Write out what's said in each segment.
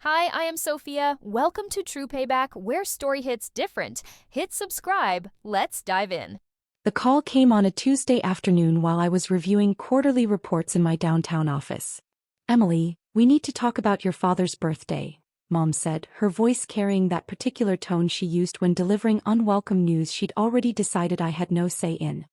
Hi, I am Sophia. Welcome to True Payback, where story hits different. Hit subscribe. Let's dive in. The call came on a Tuesday afternoon while I was reviewing quarterly reports in my downtown office. "Emily, we need to talk about your father's birthday," Mom said, her voice carrying that particular tone she used when delivering unwelcome news she'd already decided I had no say in.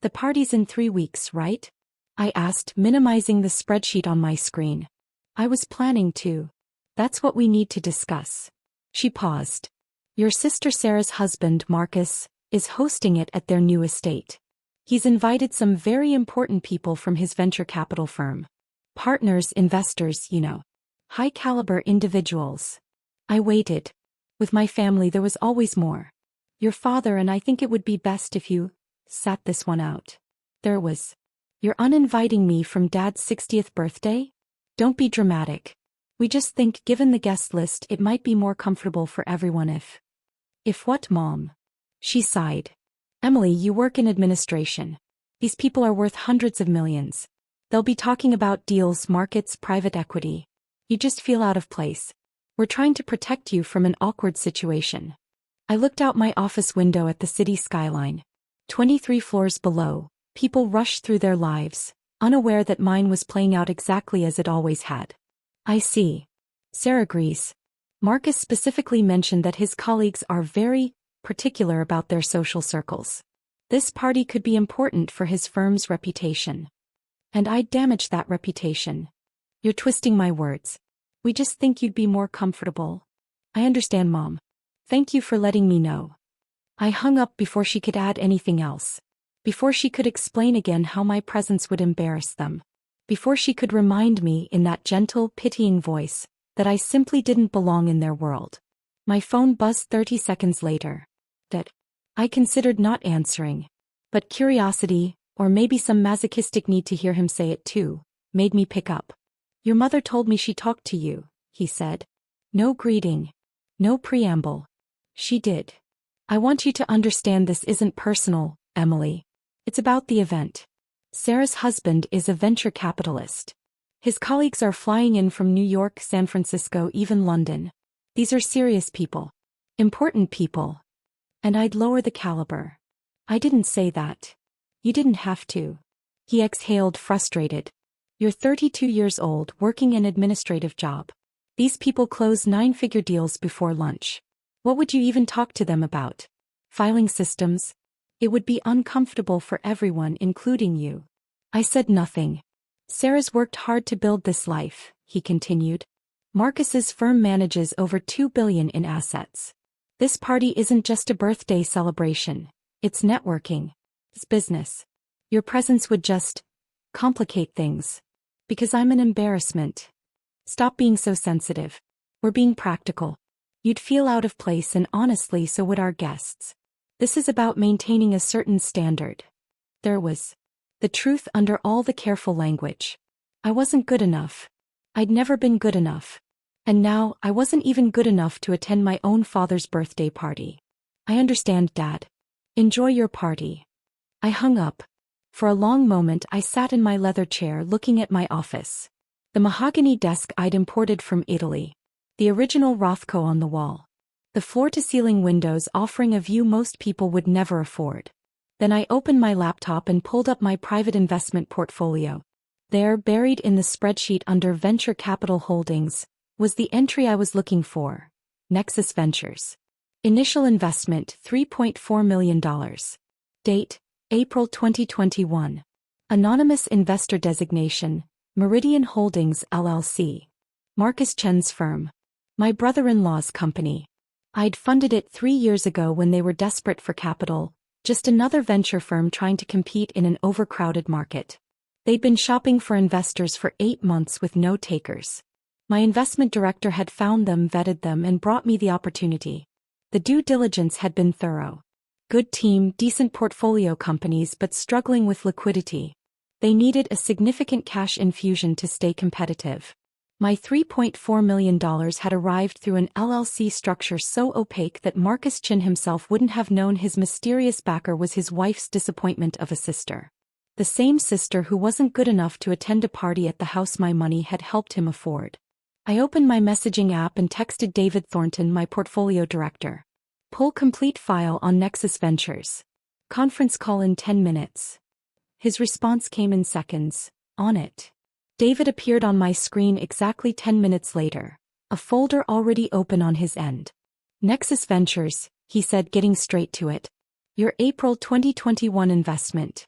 "The party's in 3 weeks, right?" I asked, minimizing the spreadsheet on my screen. "I was planning to. That's what we need to discuss." She paused. "Your sister Sarah's husband, Marcus, is hosting it at their new estate. He's invited some very important people from his venture capital firm. Partners, investors, you know. High-caliber individuals." I waited. With my family there was always more. "Your father and I think it would be best if you sat this one out." There was. "You're uninviting me from Dad's 60th birthday? Don't be dramatic. We just think given the guest list it might be more comfortable for everyone if." "If what, Mom?" She sighed. "Emily, you work in administration. These people are worth hundreds of millions. They'll be talking about deals, markets, private equity. You just feel out of place. We're trying to protect you from an awkward situation." I looked out my office window at the city skyline. 23 floors below, people rushed through their lives, unaware that mine was playing out exactly as it always had. "I see." Sarah agrees. "Marcus specifically mentioned that his colleagues are very particular about their social circles. This party could be important for his firm's reputation. And I'd damage that reputation." "You're twisting my words. We just think you'd be more comfortable." "I understand, Mom. Thank you for letting me know." I hung up before she could add anything else. Before she could explain again how my presence would embarrass them. Before she could remind me in that gentle, pitying voice that I simply didn't belong in their world. My phone buzzed 30 seconds later. That I considered not answering. But curiosity, or maybe some masochistic need to hear him say it too, made me pick up. "Your mother told me she talked to you," he said. No greeting. No preamble. She did. "I want you to understand this isn't personal, Emily. It's about the event. Sarah's husband is a venture capitalist. His colleagues are flying in from New York, San Francisco, even London. These are serious people. Important people. And I'd lower the caliber." "I didn't say that. You didn't have to." He exhaled, frustrated. "You're 32 years old, working an administrative job. These people close 9-figure deals before lunch. What would you even talk to them about? Filing systems? It would be uncomfortable for everyone, including you." I said nothing. "Sarah's worked hard to build this life," he continued. "Marcus's firm manages over $2 billion in assets. This party isn't just a birthday celebration. It's networking. It's business. Your presence would just complicate things. Because I'm an embarrassment." "Stop being so sensitive. We're being practical. You'd feel out of place, and honestly so would our guests. This is about maintaining a certain standard." There was the truth under all the careful language. I wasn't good enough. I'd never been good enough. And now, I wasn't even good enough to attend my own father's birthday party. "I understand, Dad. Enjoy your party." I hung up. For a long moment I sat in my leather chair looking at my office. The mahogany desk I'd imported from Italy. The original Rothko on the wall. The floor-to-ceiling windows offering a view most people would never afford. Then I opened my laptop and pulled up my private investment portfolio. There, buried in the spreadsheet under Venture Capital Holdings, was the entry I was looking for. Nexus Ventures. Initial investment $3.4 million. Date, April 2021. Anonymous investor designation, Meridian Holdings LLC. Marcus Chen's firm. My brother-in-law's company. I'd funded it 3 years ago when they were desperate for capital, just another venture firm trying to compete in an overcrowded market. They'd been shopping for investors for 8 months with no takers. My investment director had found them, vetted them, and brought me the opportunity. The due diligence had been thorough. Good team, decent portfolio companies, but struggling with liquidity. They needed a significant cash infusion to stay competitive. My $3.4 million had arrived through an LLC structure so opaque that Marcus Chen himself wouldn't have known his mysterious backer was his wife's disappointment of a sister. The same sister who wasn't good enough to attend a party at the house my money had helped him afford. I opened my messaging app and texted David Thornton, my portfolio director. Pull complete file on Nexus Ventures. Conference call in 10 minutes. His response came in seconds. On it. David appeared on my screen exactly 10 minutes later. A folder already open on his end. Nexus Ventures, he said, getting straight to it. Your April 2021 investment.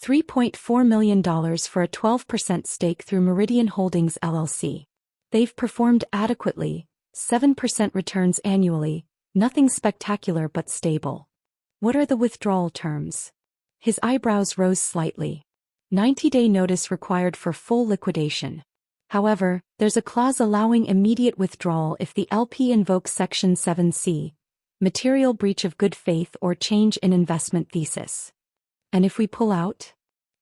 $3.4 million for a 12% stake through Meridian Holdings LLC. They've performed adequately, 7% returns annually, nothing spectacular but stable. What are the withdrawal terms? His eyebrows rose slightly. 90-day notice required for full liquidation. However, there's a clause allowing immediate withdrawal if the LP invokes Section 7C, material breach of good faith or change in investment thesis. And if we pull out?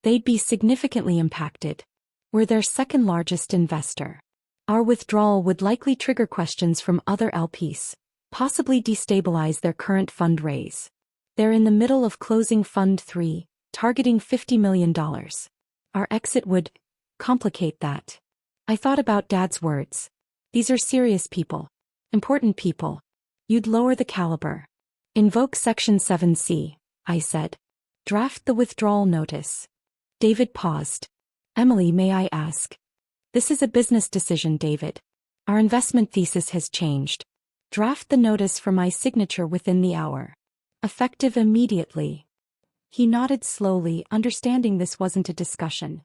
They'd be significantly impacted. We're their second largest investor. Our withdrawal would likely trigger questions from other LPs, possibly destabilize their current fundraise. They're in the middle of closing Fund 3, targeting $50 million. Our exit would complicate that. I thought about Dad's words. These are serious people. Important people. You'd lower the caliber. Invoke Section 7C, I said. Draft the withdrawal notice. David paused. Emily, may I ask? This is a business decision, David. Our investment thesis has changed. Draft the notice for my signature within the hour. Effective immediately. He nodded slowly, understanding this wasn't a discussion.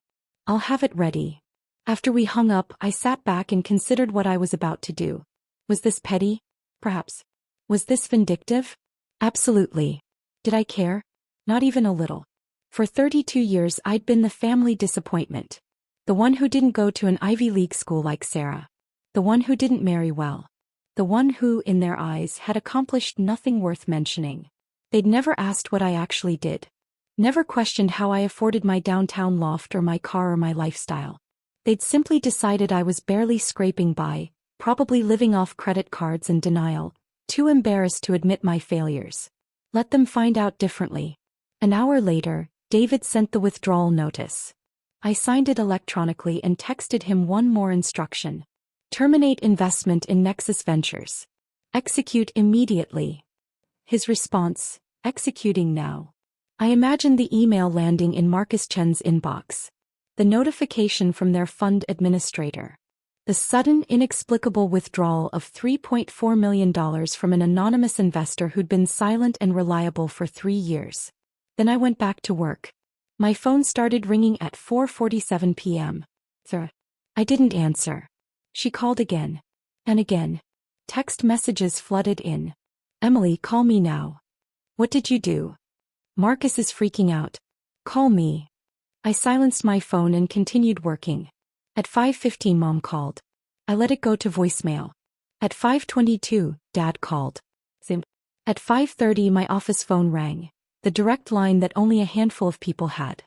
I'll have it ready. After we hung up, I sat back and considered what I was about to do. Was this petty? Perhaps. Was this vindictive? Absolutely. Did I care? Not even a little. For 32 years I'd been the family disappointment. The one who didn't go to an Ivy League school like Sarah. The one who didn't marry well. The one who, in their eyes, had accomplished nothing worth mentioning. They'd never asked what I actually did. Never questioned how I afforded my downtown loft or my car or my lifestyle. They'd simply decided I was barely scraping by, probably living off credit cards and denial, too embarrassed to admit my failures. Let them find out differently. An hour later, David sent the withdrawal notice. I signed it electronically and texted him one more instruction. Terminate investment in Nexus Ventures. Execute immediately. His response, executing now. I imagined the email landing in Marcus Chen's inbox. The notification from their fund administrator. The sudden, inexplicable withdrawal of $3.4 million from an anonymous investor who'd been silent and reliable for 3 years. Then I went back to work. My phone started ringing at 4:47 p.m. I didn't answer. She called again. And again. Text messages flooded in. Emily, call me now. What did you do? Marcus is freaking out. Call me. I silenced my phone and continued working. At 5:15 Mom called. I let it go to voicemail. At 5:22, Dad called. At 5:30 my office phone rang. The direct line that only a handful of people had.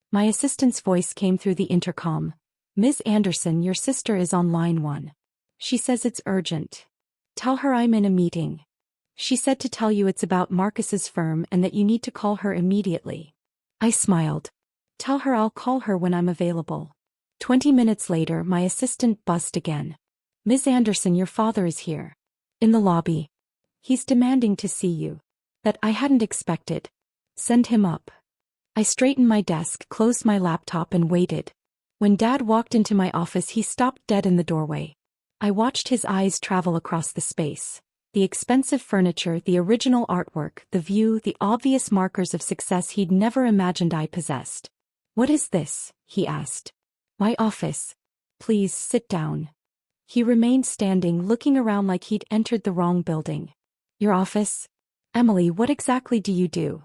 My assistant's voice came through the intercom. Ms. Anderson, your sister is on line 1. She says it's urgent. Tell her I'm in a meeting. She said to tell you it's about Marcus's firm and that you need to call her immediately. I smiled. Tell her I'll call her when I'm available. 20 minutes later, my assistant buzzed again. Ms. Anderson, your father is here. In the lobby. He's demanding to see you. That I hadn't expected. Send him up. I straightened my desk, closed my laptop and waited. When Dad walked into my office, he stopped dead in the doorway. I watched his eyes travel across the space. The expensive furniture, the original artwork, the view, the obvious markers of success he'd never imagined I possessed. What is this? He asked. My office. Please, sit down. He remained standing, looking around like he'd entered the wrong building. Your office? Emily, what exactly do you do?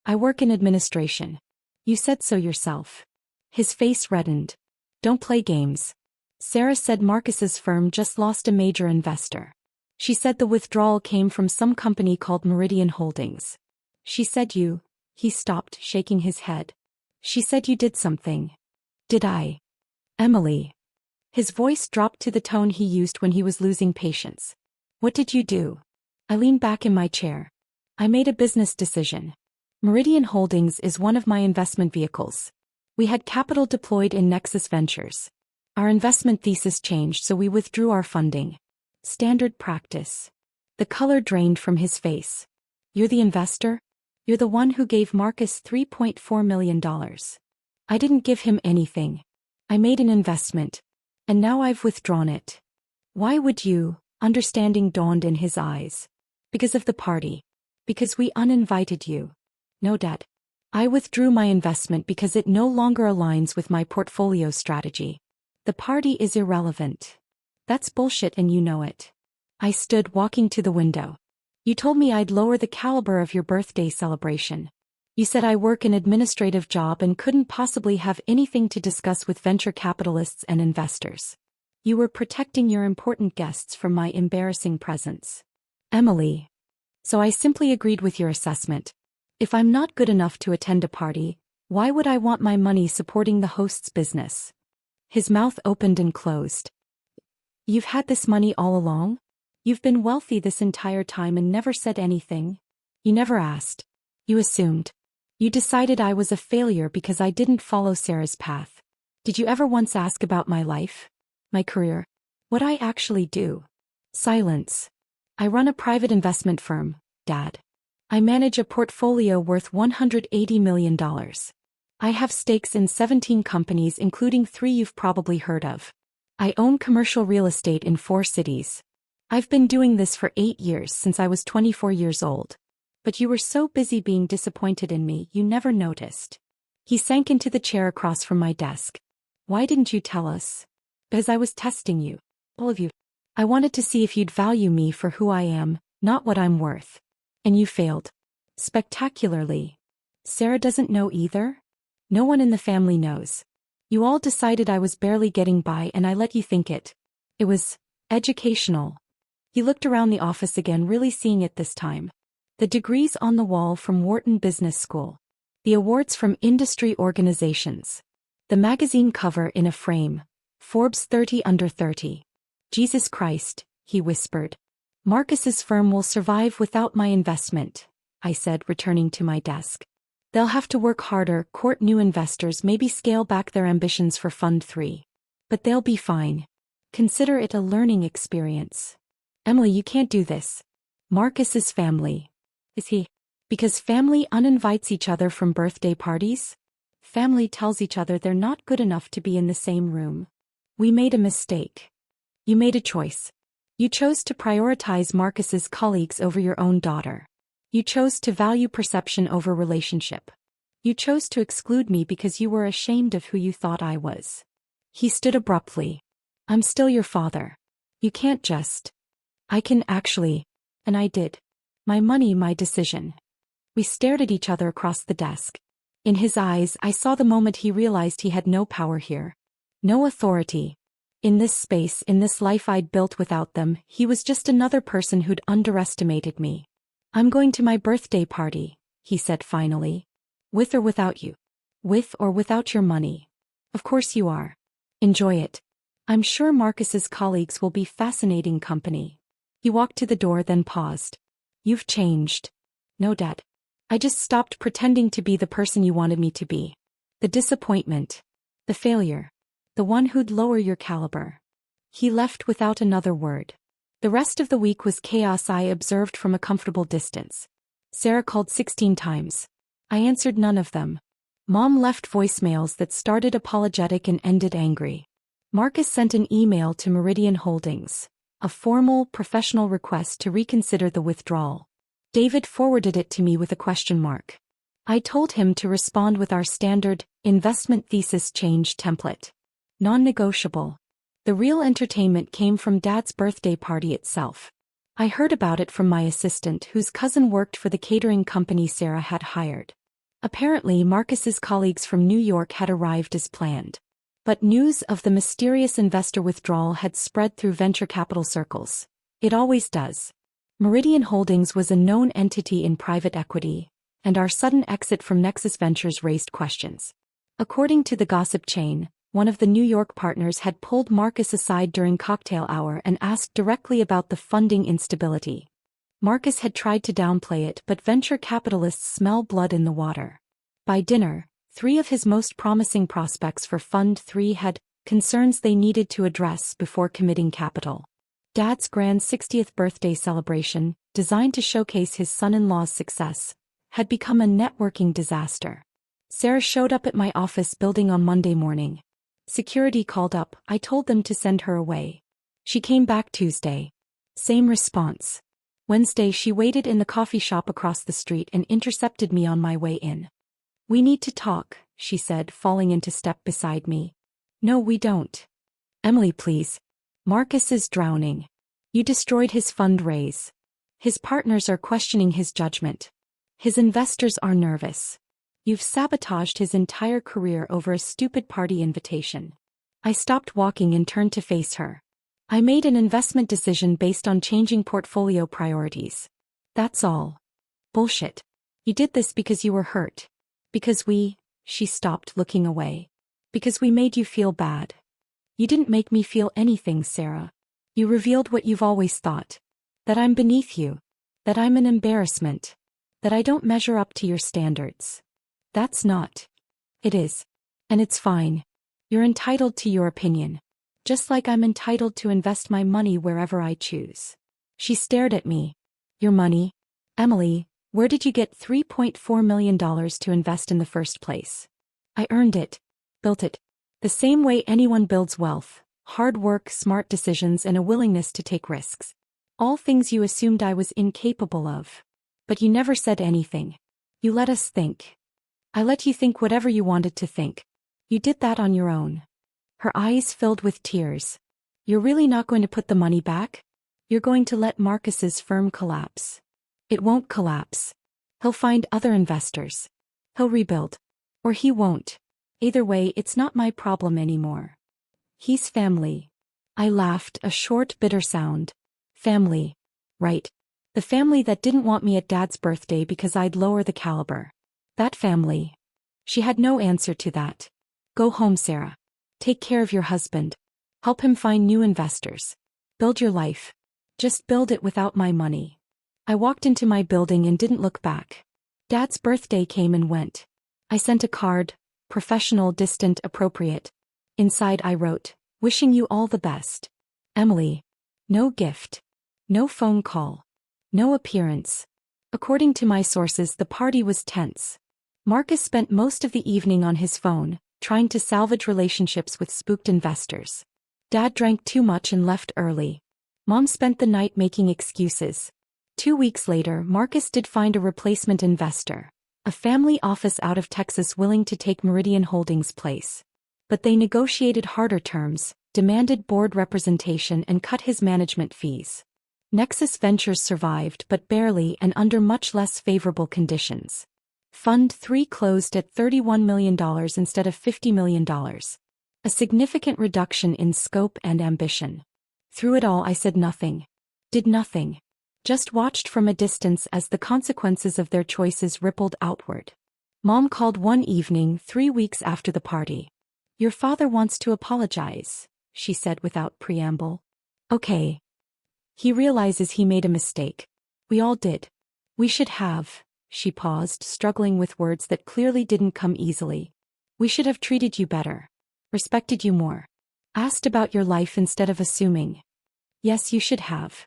I work in administration. You said so yourself. His face reddened. Don't play games. Sarah said Marcus's firm just lost a major investor. She said the withdrawal came from some company called Meridian Holdings. She said you... He stopped, shaking his head. She said you did something. Did I? Emily. His voice dropped to the tone he used when he was losing patience. What did you do? I leaned back in my chair. I made a business decision. Meridian Holdings is one of my investment vehicles. We had capital deployed in Nexus Ventures. Our investment thesis changed, so we withdrew our funding. Standard practice. The color drained from his face. You're the investor? You're the one who gave Marcus $3.4 million. I didn't give him anything. I made an investment. And now I've withdrawn it. Why would you? Understanding dawned in his eyes. Because of the party. Because we uninvited you. No, Dad. I withdrew my investment because it no longer aligns with my portfolio strategy. The party is irrelevant. That's bullshit and you know it. I stood, walking to the window. You told me I'd lower the caliber of your birthday celebration. You said I work an administrative job and couldn't possibly have anything to discuss with venture capitalists and investors. You were protecting your important guests from my embarrassing presence. Emily. So I simply agreed with your assessment. If I'm not good enough to attend a party, why would I want my money supporting the host's business? His mouth opened and closed. You've had this money all along? You've been wealthy this entire time and never said anything? You never asked. You assumed. You decided I was a failure because I didn't follow Sarah's path. Did you ever once ask about my life? My career? What I actually do? Silence. I run a private investment firm, Dad. I manage a portfolio worth $180 million. I have stakes in 17 companies, including 3 you've probably heard of. I own commercial real estate in 4 cities. I've been doing this for 8 years, since I was 24 years old. But you were so busy being disappointed in me, you never noticed. He sank into the chair across from my desk. Why didn't you tell us? Because I was testing you. All of you. I wanted to see if you'd value me for who I am, not what I'm worth. And you failed. Spectacularly. Sarah doesn't know either? No one in the family knows. You all decided I was barely getting by and I let you think it. It was educational. He looked around the office again, really seeing it this time. The degrees on the wall from Wharton Business School. The awards from industry organizations. The magazine cover in a frame. Forbes 30 under 30. Jesus Christ, he whispered. Marcus's firm will survive without my investment, I said, returning to my desk. They'll have to work harder, court new investors, maybe scale back their ambitions for Fund 3. But they'll be fine. Consider it a learning experience. Emily, you can't do this. Marcus's family. Is he? Because family uninvites each other from birthday parties? Family tells each other they're not good enough to be in the same room. We made a mistake. You made a choice. You chose to prioritize Marcus's colleagues over your own daughter. You chose to value perception over relationship. You chose to exclude me because you were ashamed of who you thought I was. He stood abruptly. I'm still your father. You can't just. I can actually. And I did. My money, my decision. We stared at each other across the desk. In his eyes, I saw the moment he realized he had no power here. No authority. In this space, in this life I'd built without them, he was just another person who'd underestimated me. I'm going to my birthday party, he said finally. With or without you. With or without your money. Of course you are. Enjoy it. I'm sure Marcus's colleagues will be fascinating company. He walked to the door, then paused. You've changed. No, Dad. I just stopped pretending to be the person you wanted me to be. The disappointment. The failure. The one who'd lower your caliber. He left without another word. The rest of the week was chaos I observed from a comfortable distance. Sarah called 16 times. I answered none of them. Mom left voicemails that started apologetic and ended angry. Marcus sent an email to Meridian Holdings, a formal, professional request to reconsider the withdrawal. David forwarded it to me with a question mark. I told him to respond with our standard investment thesis change template. Non-negotiable. The real entertainment came from Dad's birthday party itself. I heard about it from my assistant, whose cousin worked for the catering company Sarah had hired. Apparently, Marcus's colleagues from New York had arrived as planned. But news of the mysterious investor withdrawal had spread through venture capital circles. It always does. Meridian Holdings was a known entity in private equity, and our sudden exit from Nexus Ventures raised questions. According to the gossip chain, one of the New York partners had pulled Marcus aside during cocktail hour and asked directly about the funding instability. Marcus had tried to downplay it, but venture capitalists smell blood in the water. By dinner, 3 of his most promising prospects for Fund 3 had concerns they needed to address before committing capital. Dad's grand 60th birthday celebration, designed to showcase his son-in-law's success, had become a networking disaster. Sarah showed up at my office building on Monday morning. Security called up, I told them to send her away. She came back Tuesday. Same response. Wednesday she waited in the coffee shop across the street and intercepted me on my way in. We need to talk, she said, falling into step beside me. No, we don't. Emily, please. Marcus is drowning. You destroyed his fundraise. His partners are questioning his judgment. His investors are nervous. You've sabotaged his entire career over a stupid party invitation. I stopped walking and turned to face her. I made an investment decision based on changing portfolio priorities. That's all. Bullshit. You did this because you were hurt. Because she stopped, looking away. Because we made you feel bad. You didn't make me feel anything, Sarah. You revealed what you've always thought. That I'm beneath you. That I'm an embarrassment. That I don't measure up to your standards. That's not. It is. And it's fine. You're entitled to your opinion. Just like I'm entitled to invest my money wherever I choose. She stared at me. Your money? Emily, where did you get $3.4 million to invest in the first place? I earned it. Built it. The same way anyone builds wealth. Hard work, smart decisions, and a willingness to take risks. All things you assumed I was incapable of. But you never said anything. You let us think. I let you think whatever you wanted to think. You did that on your own. Her eyes filled with tears. You're really not going to put the money back? You're going to let Marcus's firm collapse. It won't collapse. He'll find other investors. He'll rebuild. Or he won't. Either way, it's not my problem anymore. He's family. I laughed, a short, bitter sound. Family. Right. The family that didn't want me at Dad's birthday because I'd lower the caliber. That family. She had no answer to that. Go home, Sarah. Take care of your husband. Help him find new investors. Build your life. Just build it without my money. I walked into my building and didn't look back. Dad's birthday came and went. I sent a card, professional, distant, appropriate. Inside I wrote, wishing you all the best. Emily. No gift. No phone call. No appearance. According to my sources, the party was tense. Marcus spent most of the evening on his phone, trying to salvage relationships with spooked investors. Dad drank too much and left early. Mom spent the night making excuses. 2 weeks later, Marcus did find a replacement investor, a family office out of Texas willing to take Meridian Holdings' place. But they negotiated harder terms, demanded board representation, and cut his management fees. Nexus Ventures survived, but barely, and under much less favorable conditions. Fund 3 closed at $31 million instead of $50 million. A significant reduction in scope and ambition. Through it all, I said nothing. Did nothing. Just watched from a distance as the consequences of their choices rippled outward. Mom called one evening 3 weeks after the party. Your father wants to apologize, she said without preamble. Okay. He realizes he made a mistake. We all did. We should have. She paused, struggling with words that clearly didn't come easily. We should have treated you better. Respected you more. Asked about your life instead of assuming. Yes, you should have.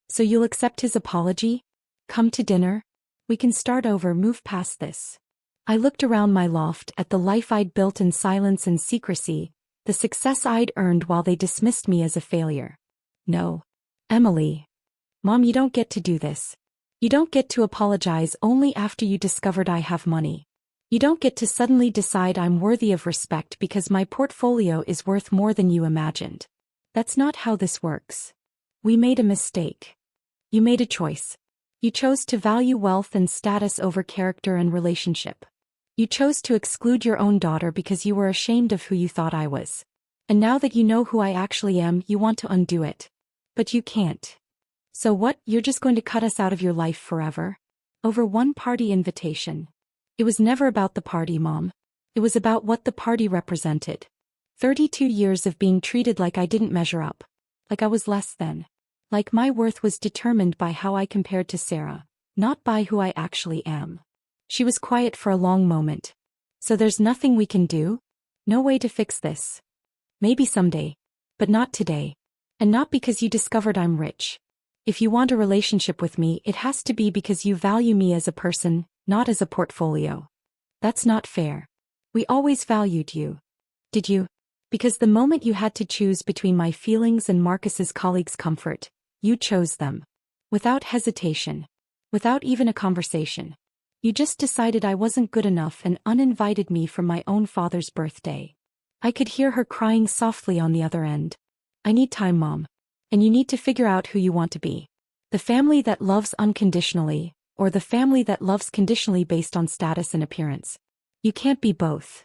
So you'll accept his apology? Come to dinner? We can start over, move past this. I looked around my loft at the life I'd built in silence and secrecy, the success I'd earned while they dismissed me as a failure. No. Emily. Mom, you don't get to do this. You don't get to apologize only after you discovered I have money. You don't get to suddenly decide I'm worthy of respect because my portfolio is worth more than you imagined. That's not how this works. We made a mistake. You made a choice. You chose to value wealth and status over character and relationship. You chose to exclude your own daughter because you were ashamed of who you thought I was. And now that you know who I actually am, you want to undo it. But you can't. So what, you're just going to cut us out of your life forever? Over one party invitation. It was never about the party, Mom. It was about what the party represented. 32 years of being treated like I didn't measure up. Like I was less than. Like my worth was determined by how I compared to Sarah, not by who I actually am. She was quiet for a long moment. So there's nothing we can do? No way to fix this? Maybe someday. But not today. And not because you discovered I'm rich. If you want a relationship with me, it has to be because you value me as a person, not as a portfolio. That's not fair. We always valued you. Did you? Because the moment you had to choose between my feelings and Marcus's colleagues' comfort, you chose them. Without hesitation. Without even a conversation. You just decided I wasn't good enough and uninvited me from my own father's birthday. I could hear her crying softly on the other end. I need time, Mom. And you need to figure out who you want to be. The family that loves unconditionally, or the family that loves conditionally based on status and appearance. You can't be both.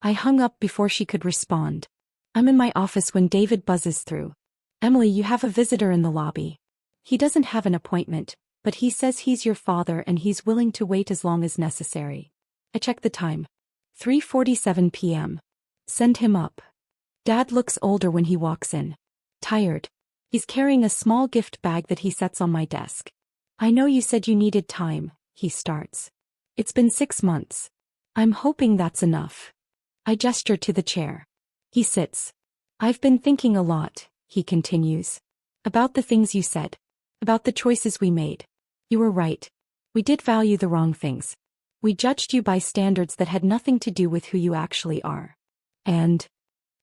I hung up before she could respond. I'm in my office when David buzzes through. Emily, you have a visitor in the lobby. He doesn't have an appointment, but he says he's your father and he's willing to wait as long as necessary. I check the time. 3:47 p.m. Send him up. Dad looks older when he walks in. Tired. He's carrying a small gift bag that he sets on my desk. I know you said you needed time, he starts. It's been 6 months. I'm hoping that's enough. I gesture to the chair. He sits. I've been thinking a lot, he continues. About the things you said. About the choices we made. You were right. We did value the wrong things. We judged you by standards that had nothing to do with who you actually are. And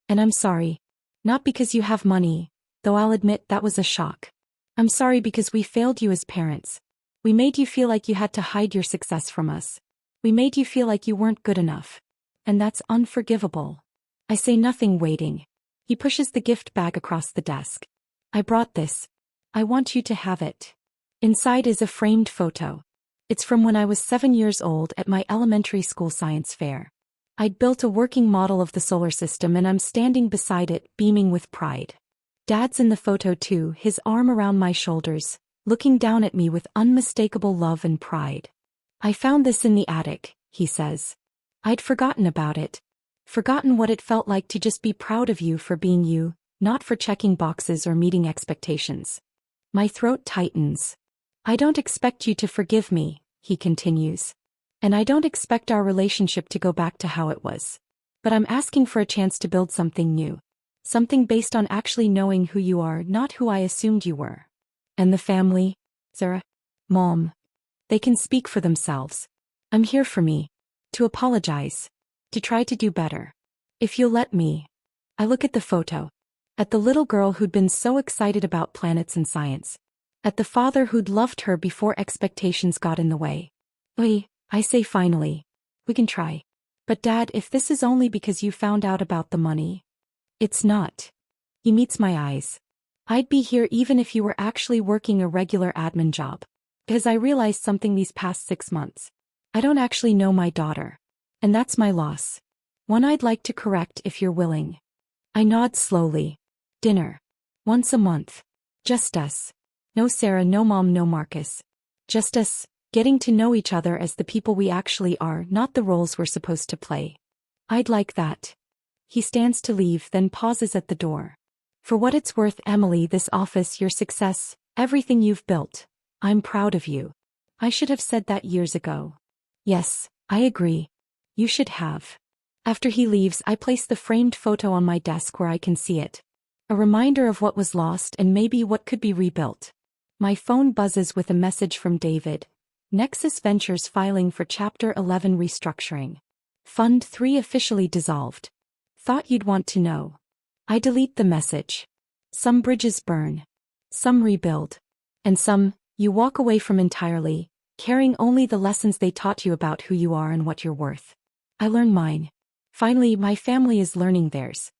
I'm sorry. Not because you have money, though I'll admit that was a shock. I'm sorry because we failed you as parents. We made you feel like you had to hide your success from us. We made you feel like you weren't good enough. And that's unforgivable. I say nothing, waiting. He pushes the gift bag across the desk. I brought this. I want you to have it. Inside is a framed photo. It's from when I was 7 years old at my elementary school science fair. I'd built a working model of the solar system and I'm standing beside it, beaming with pride. Dad's in the photo too, his arm around my shoulders, looking down at me with unmistakable love and pride. I found this in the attic, he says. I'd forgotten about it. Forgotten what it felt like to just be proud of you for being you, not for checking boxes or meeting expectations. My throat tightens. I don't expect you to forgive me, he continues. And I don't expect our relationship to go back to how it was. But I'm asking for a chance to build something new. Something based on actually knowing who you are, not who I assumed you were. And the family? Sarah? Mom. They can speak for themselves. I'm here for me. To apologize. To try to do better. If you'll let me. I look at the photo. At the little girl who'd been so excited about planets and science. At the father who'd loved her before expectations got in the way. Oi, I say finally. We can try. But Dad, if this is only because you found out about the money. It's not. He meets my eyes. I'd be here even if you were actually working a regular admin job. Because I realized something these past 6 months. I don't actually know my daughter. And that's my loss. One I'd like to correct if you're willing. I nod slowly. Dinner. Once a month. Just us. No Sarah, no Mom, no Marcus. Just us, getting to know each other as the people we actually are, not the roles we're supposed to play. I'd like that. He stands to leave, then pauses at the door. For what it's worth, Emily, this office, your success, everything you've built. I'm proud of you. I should have said that years ago. Yes, I agree. You should have. After he leaves, I place the framed photo on my desk where I can see it. A reminder of what was lost and maybe what could be rebuilt. My phone buzzes with a message from David. Nexus Ventures filing for Chapter 11 restructuring. Fund 3 officially dissolved. Thought you'd want to know. I delete the message. Some bridges burn. Some rebuild. And some, you walk away from entirely, carrying only the lessons they taught you about who you are and what you're worth. I learned mine. Finally, my family is learning theirs.